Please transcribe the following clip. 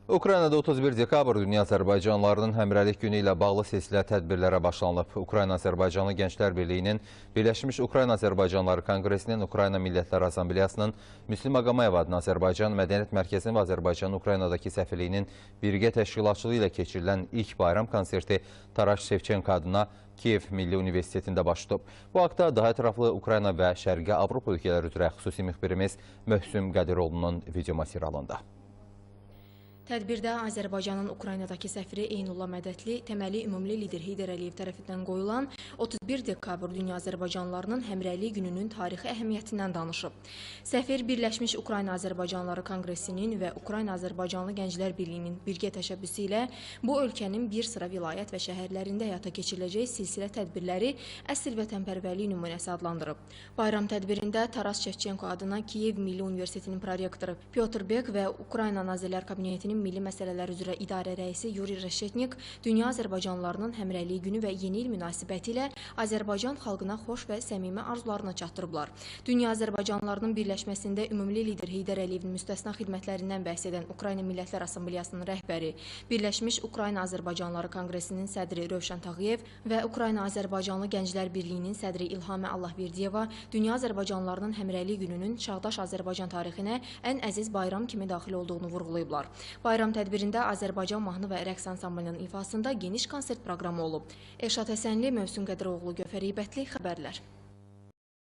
Ukraynada 31 dekabr Dünya Azərbaycanlılarının həmrəylik günü ilə bağlı silsilə tədbirlərə başlanılıb. Ukrayna-Azərbaycanlı Gənclər Birliyinin, Birləşmiş Ukrayna Azərbaycanlıları Konqresinin, Ukrayna Millətlər Assambleyasının, Müslim Ağamayev adına Azərbaycan Mədəniyyət Mərkəzinin və Azərbaycanın Ukraynadakı səfirliyinin birgə təşkilatçılığı ilə keçirilən ilk bayram konserti Taras Şevçenko adına Kiyev Milli Universitetində baş tutub. Bu haqda daha ətraflı Ukrayna və Şərqi Avropa ölkələri üzrə xüsusi müxbirimiz Möhsüm Qədiroğlu'nun video materialında. Tədbirdə Azərbaycanın Ukraynadakı səfiri Eynullah Mədətli, təməli ümumli lider Heydər Əliyev tərəfindən qoyulan 31 dekabr Dünya Azərbaycanlılarının həmrəylik gününün tarixi əhəmiyyətindən danışıb. Səfir Birləşmiş Ukrayna Azərbaycanlıları Konqresinin və Ukrayna Azərbaycanlı Gənclər Birliyinin birgə təşəbbüsü ilə bu ölkənin bir sıra vilayət və şəhərlərində həyata keçiriləcək silsilə tədbirləri əsl vətənpərvərlik nümunəsi adlandırıb. Bayram tədbirində Taras Şevçenko adına Kiyev Milli Universitetinin prorektoru Pyotr Bek və Ukrayna Nazirlər Kabinetinin Milli Məsələlər üzrə İdarə Rəisi Yuri Reshetnik Dünya Azərbaycanlılarının həmrəylik günü və yeni il münasibəti ilə Azərbaycan xalqına xoş və səmimi arzularını çatdırıblar. Dünya Azərbaycanlılarının birləşməsində ümumli lider Heydər Əliyevin müstəsna xidmətlərindən bəhs edən Ukrayna Millətlər Assambleyasının rəhbəri, Birləşmiş Ukrayna Azərbaycanlıları Konqresinin sədri Rövşən Tağıyev və Ukrayna Azərbaycanlı Gənclər Birliyinin sədri İlhamə Allahverdiyeva Dünya Azərbaycanlılarının həmrəylik gününün çağdaş Azərbaycan tarixinə ən əziz bayram kimi daxil olduğunu vurğulayıblar. Bayram tədbirində Azərbaycan mahnı və rəqs ansamblının ifasında geniş konsert proqramı olub. Elşad Həsənli, Möhsüm Qədiroğlu, Gövhər Eybətli xəbərlər.